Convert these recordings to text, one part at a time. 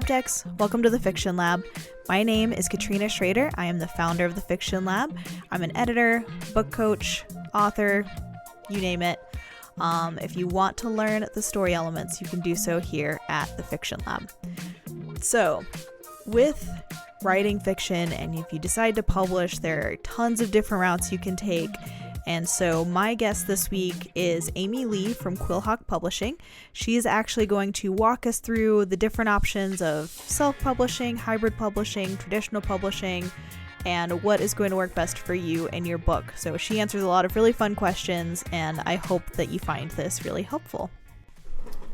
Lab Techs, welcome to the Fiction Lab. My name is Katrina Schrader. I am the founder of the Fiction Lab. I'm an editor, book coach, author, you name it. If you want to learn the story elements, you can do so here at the Fiction Lab. So, with writing fiction, and if you decide to publish, there are tons of different routes you can take. And so my guest this week is Amy Lee from Quillhawk Publishing. She is actually going to walk us through the different options of self-publishing, hybrid publishing, traditional publishing, and what is going to work best for you and your book. So she answers a lot of really fun questions, and I hope that you find this really helpful.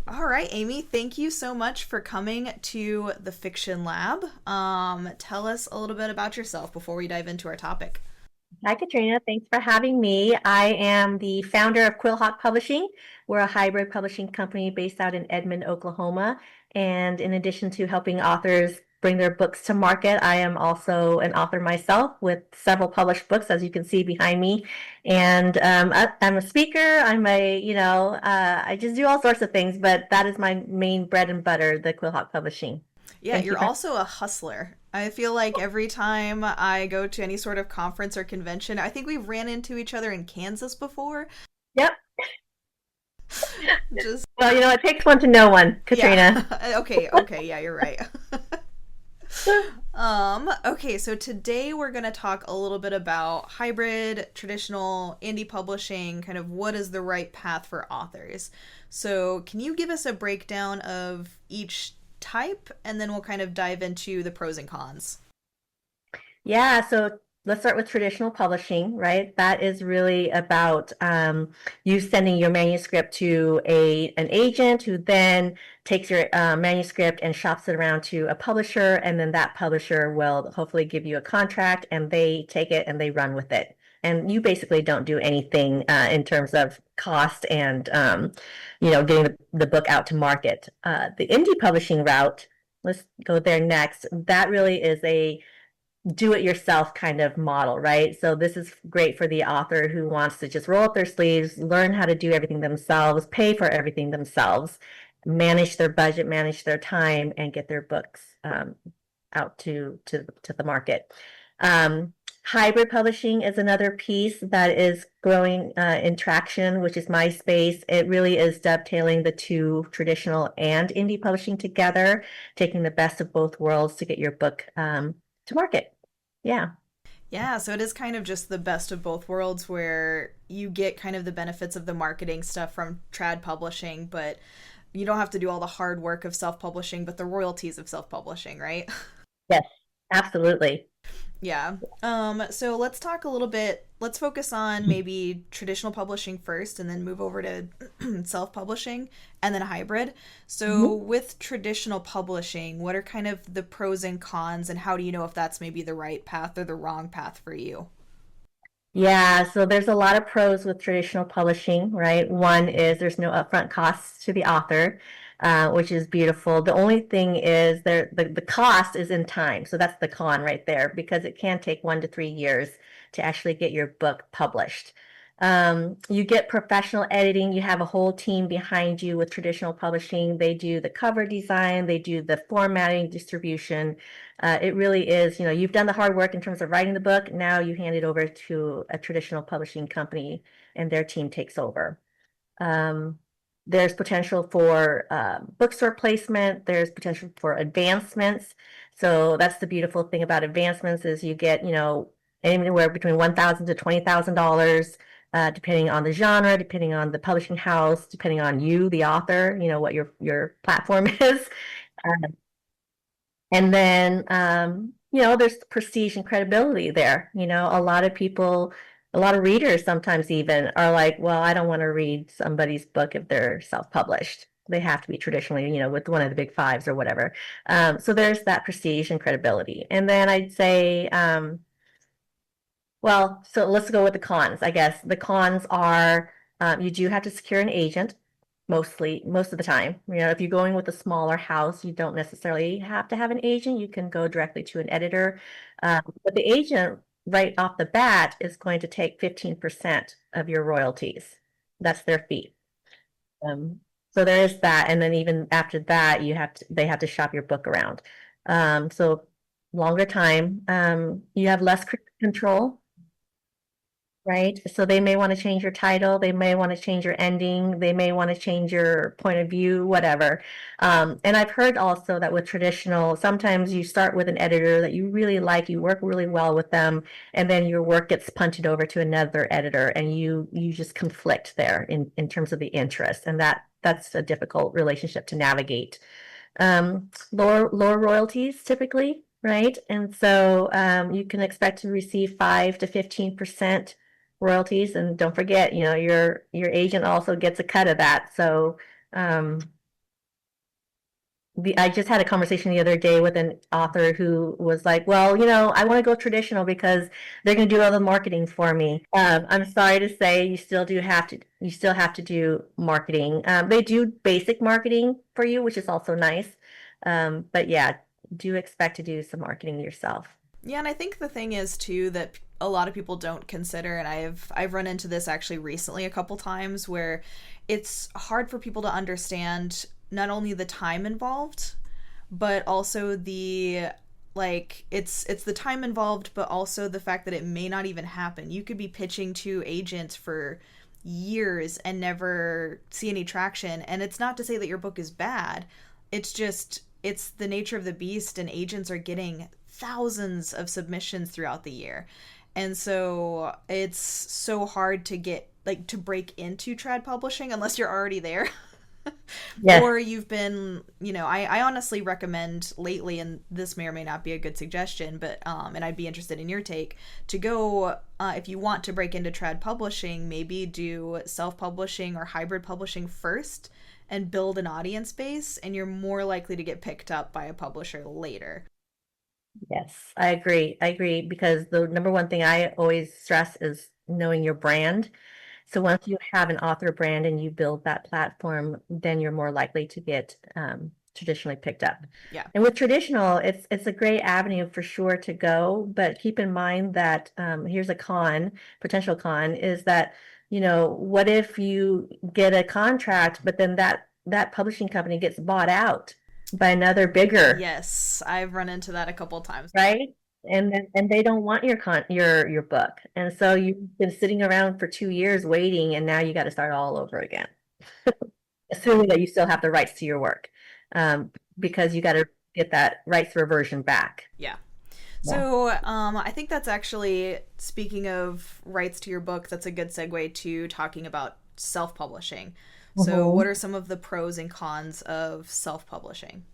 All right, Amy, thank you so much for coming to the Fiction Lab. Tell us a little bit about yourself before we dive into our topic. Hi, Katrina. Thanks for having me. I am the founder of Quillhawk Publishing. We're a hybrid publishing company based out in Edmond, Oklahoma. And in addition to helping authors bring their books to market, I am also an author myself with several published books, as you can see behind me. And I'm a speaker. I just do all sorts of things, but that is my main bread and butter, the Quillhawk Publishing. Yeah, you're also a hustler. I feel like every time I go to any sort of conference or convention, I think we've ran into each other in Kansas before. Yep. Well, it takes one to know one, Katrina. Yeah. Okay, yeah, you're right. Okay, so today we're going to talk a little bit about hybrid, traditional, indie publishing, kind of what is the right path for authors. So can you give us a breakdown of each type, and then we'll kind of dive into the pros and cons? Yeah, so let's start with traditional publishing, right? That is really about you sending your manuscript to an agent who then takes your manuscript and shops it around to a publisher, and then that publisher will hopefully give you a contract, and they take it and they run with it. And you basically don't do anything in terms of cost and getting the book out to market. The indie publishing route, let's go there next. That really is a do-it-yourself kind of model, right? So this is great for the author who wants to just roll up their sleeves, learn how to do everything themselves, pay for everything themselves, manage their budget, manage their time, and get their books out to the market. Hybrid publishing is another piece that is growing in traction, which is my space. It really is dovetailing the two, traditional and indie publishing together, taking the best of both worlds to get your book to market. Yeah, so it is kind of just the best of both worlds, where you get kind of the benefits of the marketing stuff from trad publishing, but you don't have to do all the hard work of self-publishing, but the royalties of self-publishing, right? Yes, absolutely. Yeah. So let's talk a little bit, let's focus on maybe traditional publishing first, and then move over to self-publishing and then hybrid. So with traditional publishing, what are kind of the pros and cons, and how do you know if that's maybe the right path or the wrong path for you? Yeah, so there's a lot of pros with traditional publishing, right? One is there's no upfront costs to the author, which is beautiful. The only thing is the cost is in time. So that's the con right there, because it can take 1 to 3 years to actually get your book published. You get professional editing. You have a whole team behind you with traditional publishing. They do the cover design, they do the formatting, distribution. It really is, you've done the hard work in terms of writing the book. Now you hand it over to a traditional publishing company and their team takes over. There's potential for bookstore placement. There's potential for advancements. So that's the beautiful thing about advancements is you get, anywhere between $1,000 to $20,000, depending on the genre, depending on the publishing house, depending on you, the author, what your platform is. And then, there's prestige and credibility there. A lot of people, a lot of readers sometimes even are like, well, I don't want to read somebody's book if they're self-published. They have to be traditionally, with one of the big fives or whatever. So there's that prestige and credibility. And then I'd say, so let's go with the cons, I guess. The cons are you do have to secure an agent most of the time. If you're going with a smaller house, you don't necessarily have to have an agent. You can go directly to an editor. But the agent right off the bat is going to take 15% of your royalties. That's their fee. So there is that, and then even after that, they have to shop your book around. So longer time. You have less control, right? So they may want to change your title, they may want to change your ending, they may want to change your point of view, whatever. And I've heard also that with traditional, sometimes you start with an editor that you really like, you work really well with them, and then your work gets punted over to another editor, and you just conflict there in terms of the interest, and that's a difficult relationship to navigate. Lower royalties typically, right? And so you can expect to receive 5 to 15% royalties, and don't forget, your agent also gets a cut of that. So um, I just had a conversation the other day with an author who was like, well, I want to go traditional because they're going to do all the marketing for me. I'm sorry to say, you still have to do marketing. They do basic marketing for you, which is also nice. But yeah, do expect to do some marketing yourself. Yeah, and I think the thing is too that a lot of people don't consider, and I've run into this actually recently a couple times, where it's hard for people to understand not only the time involved, but also the it's the time involved, but also the fact that it may not even happen. You could be pitching to agents for years and never see any traction, and it's not to say that your book is bad. It's just it's the nature of the beast, and agents are getting thousands of submissions throughout the year. And so it's so hard to get to break into trad publishing unless you're already there. Yes. Or you've been, I honestly recommend lately, and this may or may not be a good suggestion, but and I'd be interested in your take, to go if you want to break into trad publishing, maybe do self-publishing or hybrid publishing first and build an audience base, and you're more likely to get picked up by a publisher later. Yes, I agree. I agree because the number one thing I always stress is knowing your brand. So once you have an author brand and you build that platform, then you're more likely to get traditionally picked up. Yeah. And with traditional, it's a great avenue for sure to go, but keep in mind that here's a potential con, is that, what if you get a contract, but then that publishing company gets bought out by another bigger, Yes, I've run into that a couple times. right? And they don't want your book. And so you've been sitting around for 2 years waiting, and now you got to start all over again, assuming that you still have the rights to your work, because you got to get that rights reversion back. Yeah. Yeah. So I think that's actually, speaking of rights to your book, that's a good segue to talking about self-publishing. So what Mhm. are some of the pros and cons of self-publishing?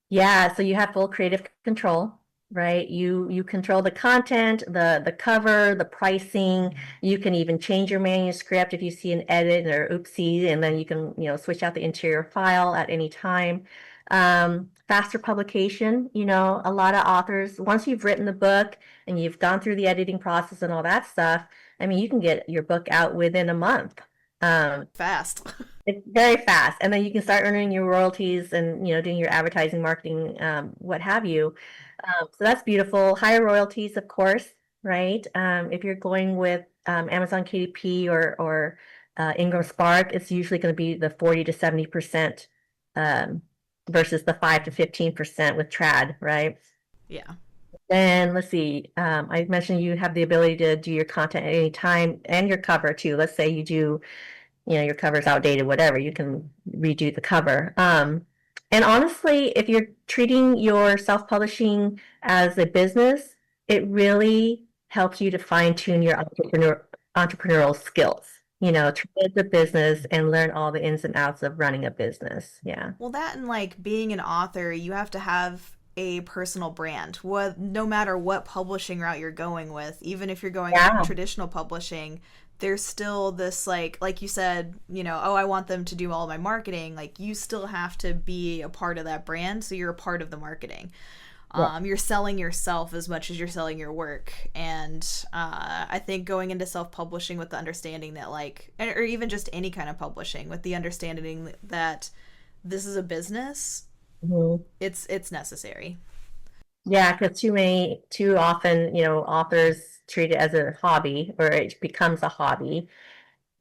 Yeah, so you have full creative control, right? You control the content, the cover, the pricing. You can even change your manuscript if you see an edit or oopsie, and then you can, switch out the interior file at any time. Faster publication, a lot of authors, once you've written the book and you've gone through the editing process and all that stuff, I mean, you can get your book out within a month. Fast. It's very fast, and then you can start earning your royalties and doing your advertising, marketing, what have you. So that's beautiful. Higher royalties, of course, right? If you're going with Amazon KDP or Ingram Spark, it's usually going to be the 40 to 70% um, versus the 5 to 15% with Trad, right? Yeah. Then let's see. I mentioned you have the ability to do your content at any time and your cover too. Let's say you do, your cover's outdated, whatever, you can redo the cover. And honestly, if you're treating your self-publishing as a business, it really helps you to fine-tune your entrepreneurial skills, treat it as a business and learn all the ins and outs of running a business. Yeah. Well, that and being an author, you have to have a personal brand. No matter what publishing route you're going with, even if you're going Yeah. traditional publishing, there's still this like you said, oh, I want them to do all my marketing. You still have to be a part of that brand, so you're a part of the marketing. Yeah. You're selling yourself as much as you're selling your work. And I think going into self-publishing with the understanding that or even just any kind of publishing with the understanding that this is a business, Mhm. it's necessary. Yeah, because too often, authors treat it as a hobby, or it becomes a hobby.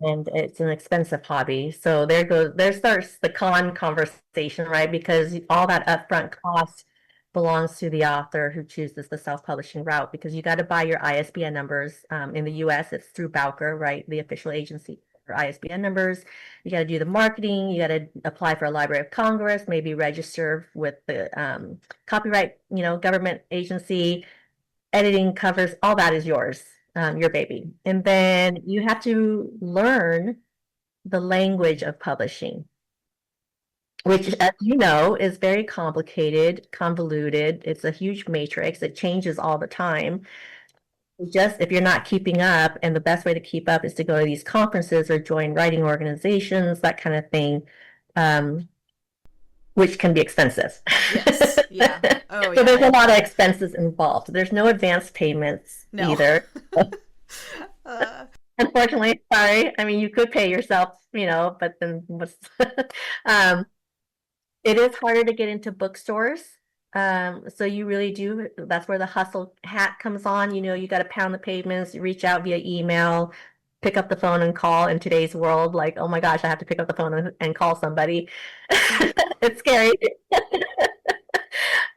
and it's an expensive hobby. So there starts the con conversation, right? Because all that upfront cost belongs to the author who chooses the self-publishing route, because you got to buy your ISBN numbers. In the US, it's through Bowker, right? The official agency for ISBN numbers. You got to do the marketing, you got to apply for a Library of Congress, maybe register with the copyright, government agency. Editing, covers, all that is yours, your baby. And then you have to learn the language of publishing, which, as you know, is very complicated, convoluted. It's a huge matrix. It changes all the time. Just if you're not keeping up, and the best way to keep up is to go to these conferences or join writing organizations, that kind of thing, which can be expensive. Yes. Yeah. Oh, So yeah. there's a lot of expenses involved. There's no advance payments No. either. uh, Unfortunately, sorry. I mean, you could pay yourself, but then what's it is harder to get into bookstores. So you really do, that's where the hustle hat comes on. You got to pound the pavements, reach out via email, pick up the phone and call in today's world. Like, oh my gosh, I have to pick up the phone and call somebody. It's scary.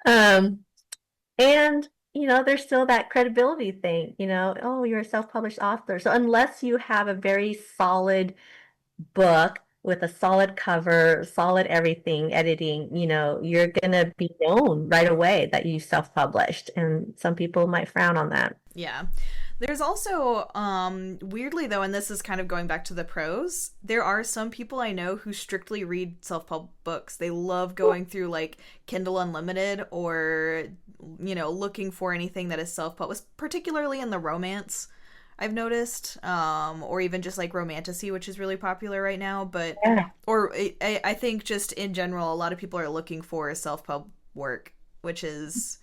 Um, and there's still that credibility thing, oh, you're a self-published author. So unless you have a very solid book with a solid cover, solid everything, editing, you're gonna be known right away that you self-published. And some people might frown on that. yeah. There's also, weirdly though, and this is kind of going back to the pros, there are some people I know who strictly read self-pub books. They love going through like Kindle Unlimited or, looking for anything that is self-published, particularly in the romance, I've noticed, or even just like romantasy, which is really popular right now. But, Yeah. or I think just in general, a lot of people are looking for self-pub work, which is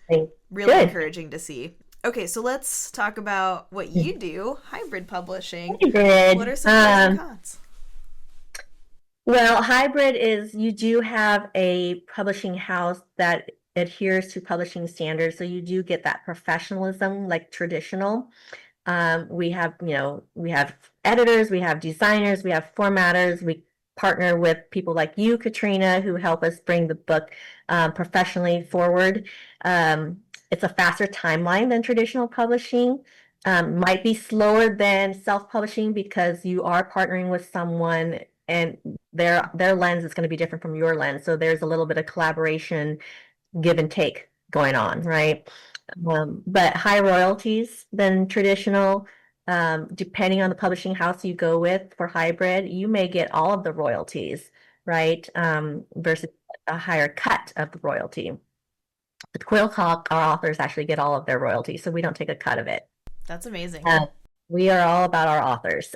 really Good. encouraging to see. Okay, so let's talk about what you do, hybrid publishing. Hybrid. What are some pros and cons? Well, hybrid is you do have a publishing house that adheres to publishing standards, so you do get that professionalism like traditional. We have editors, we have designers, we have formatters. We partner with people like you, Katrina, who help us bring the book professionally forward. It's a faster timeline than traditional publishing. Might be slower than self-publishing because you are partnering with someone and their lens is going to be different from your lens. So there's a little bit of collaboration, give and take going on, right? But higher royalties than traditional. Depending on the publishing house you go with for hybrid, you may get all of the royalties, right? Versus a higher cut of the royalty. With Quillhawk, our authors actually get all of their royalties, so we don't take a cut of it. That's amazing. We are all about our authors.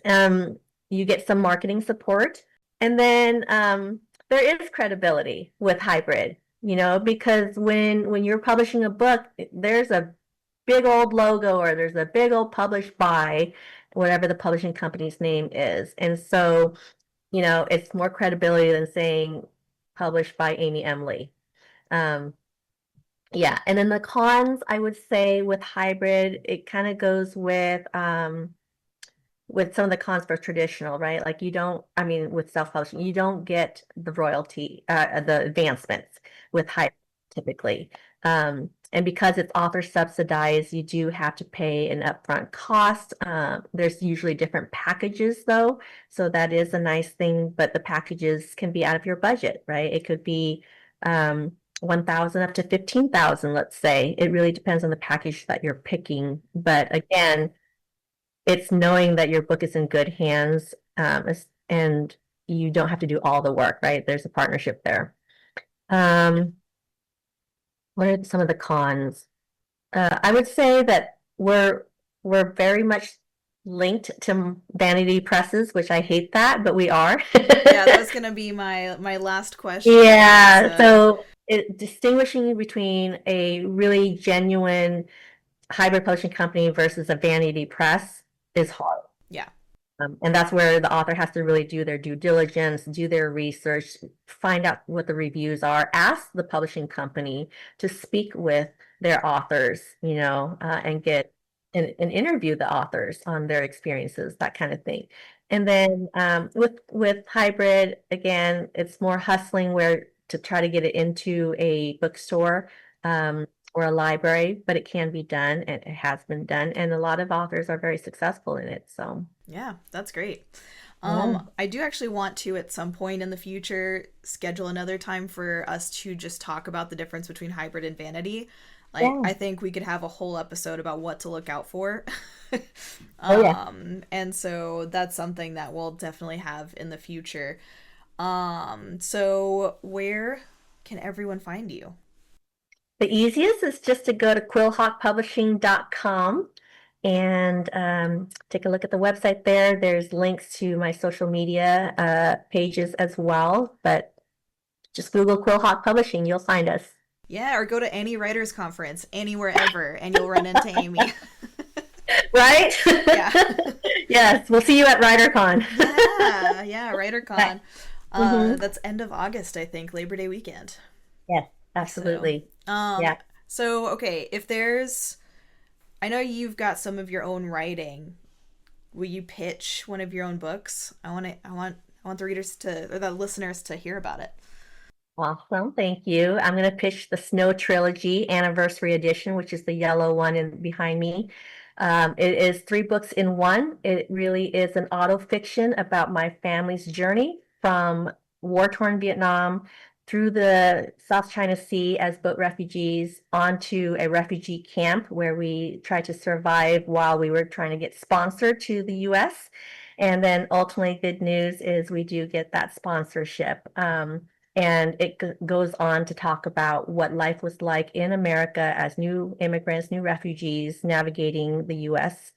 You get some marketing support, and then there is credibility with hybrid, because when you're publishing a book, there's a big old logo or there's a big old published by whatever the publishing company's name is. And so, it's more credibility than saying published by Amy Emily. Yeah, and then the cons, I would say with hybrid, it kind of goes with some of the cons for traditional, right? Like with self-publishing, you don't get the royalty, the advancements with hybrid typically. And because it's author subsidized, you do have to pay an upfront cost. There's usually different packages though, so that is a nice thing, but the packages can be out of your budget, right? It could be 1,000 up to 15,000, let's say. It really depends on the package that you're picking. But again, it's knowing that your book is in good hands, and you don't have to do all the work, right? There's a partnership there. What are some of the cons? I would say that we're very much linked to vanity presses, which I hate that, but we are. Yeah, that was gonna be my last question. Yeah, so distinguishing between a really genuine hybrid publishing company versus a vanity press is hard. Yeah. And that's where the author has to really do their due diligence, do their research, find out what the reviews are, ask the publishing company to speak with their authors, and get and interview the authors on their experiences, that kind of thing. And then with hybrid, again, it's more hustling where to try to get it into a bookstore or a library, but it can be done and it has been done. And a lot of authors are very successful in it. So Yeah, that's great. yeah. I do actually want to, at some point in the future, schedule another time for us to just talk about the difference between hybrid and vanity. Like, Yeah. I think we could have a whole episode about what to look out for. Oh yeah. And so that's something that we'll definitely have in the future. So where can everyone find you? The easiest is just to go to quillhawkpublishing.com and take a look at the website there. There's links to my social media pages as well, but just Google Quillhawk Publishing, you'll find us. Yeah, or go to any writers conference, anywhere ever, and you'll run into Amy. Right? Yeah. Yes, we'll see you at WriterCon. Yeah, WriterCon. Right. Mhm. That's end of August, I think, Labor Day weekend. Yes, absolutely. Yeah. So okay, if there's, I know you've got some of your own writing. Will you pitch one of your own books? I want the readers to, or the listeners to hear about it. Awesome. Thank you. I'm going to pitch the Snow Trilogy Anniversary Edition, which is the yellow one behind me. It is 3 books in one. It really is an auto fiction about my family's journey from war-torn Vietnam through the South China Sea as boat refugees onto a refugee camp where we tried to survive while we were trying to get sponsored to the US. And then ultimately, good news is we do get that sponsorship. And it goes on to talk about what life was like in America as new immigrants, new refugees navigating the US.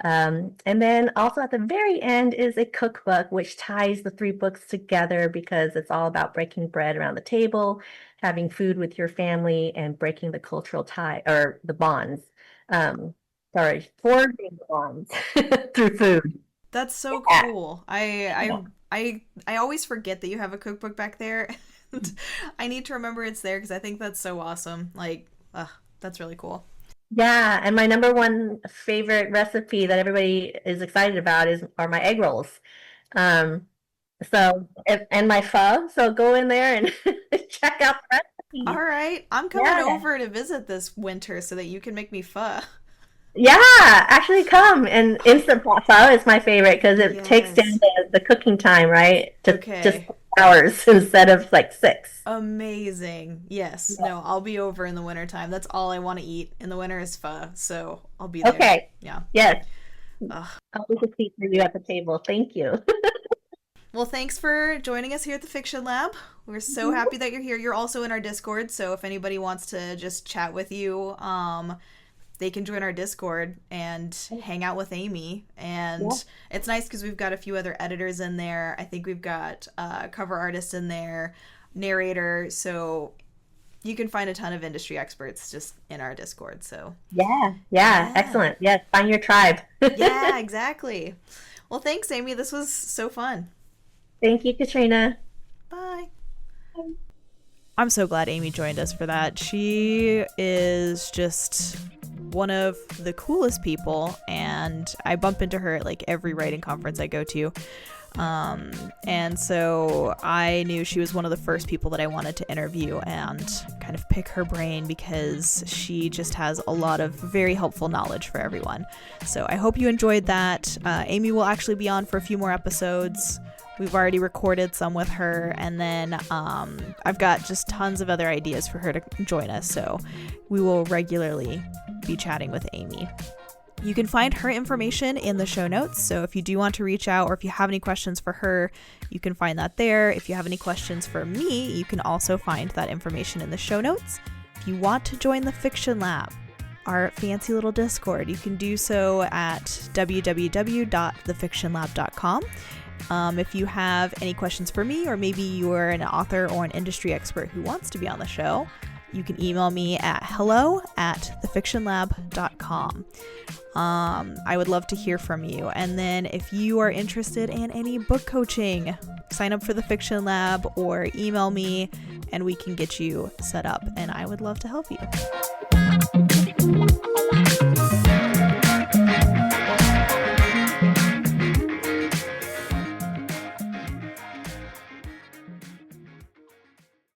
And then also at the very end is a cookbook, which ties the 3 books together because it's all about breaking bread around the table, having food with your family, and breaking the cultural tie or the bonds. Forging the bonds through food. That's so Yeah. cool. I always forget that you have a cookbook back there. I need to remember it's there because I think that's so awesome. Like, that's really cool. Yeah, and my number one favorite recipe that everybody is excited about are my egg rolls. Um, and my pho. So go in there and check out the All recipe. right, I'm coming Yeah. over to visit this winter so that you can make me pho. Yeah, actually come. And instant pot pho is my favorite because it takes down Yes. the cooking time, right? To just Okay. hours instead of like 6. Amazing. Yes. Yeah. No, I'll be over in the wintertime. That's all I want to eat in the winter is pho. So I'll be there. Okay. Yeah. Yes. Ugh. I'll put a seat for you at the table. Thank you. Well, thanks for joining us here at the Fiction Lab. We're so happy that you're here. You're also in our Discord, so if anybody wants to just chat with you, they can join our Discord and hang out with Amy. And Yeah. it's nice because we've got a few other editors in there. I think we've got a cover artist in there, narrator. So you can find a ton of industry experts just in our Discord. So Yeah. yeah. Excellent. Yes. Find your tribe. Yeah, exactly. Well, thanks, Amy. This was so fun. Thank you, Katrina. Bye. I'm so glad Amy joined us for that. She is just one of the coolest people, and I bump into her at like every writing conference I go to. And so I knew she was one of the first people that I wanted to interview and kind of pick her brain because she just has a lot of very helpful knowledge for everyone. So I hope you enjoyed that. Amy will actually be on for a few more episodes. We've already recorded some with her, and then I've got just tons of other ideas for her to join us, so we will regularly be chatting with Amy. You can find her information in the show notes, so if you do want to reach out or if you have any questions for her, you can find that there. If you have any questions for me, you can also find that information in the show notes. If you want to join the Fiction Lab, our fancy little Discord, you can do so at www.thefictionlab.com. If you have any questions for me, or maybe you're an author or an industry expert who wants to be on the show, you can email me at hello@thefictionlab.com. I would love to hear from you. And then if you are interested in any book coaching, sign up for the Fiction Lab or email me and we can get you set up, and I would love to help you.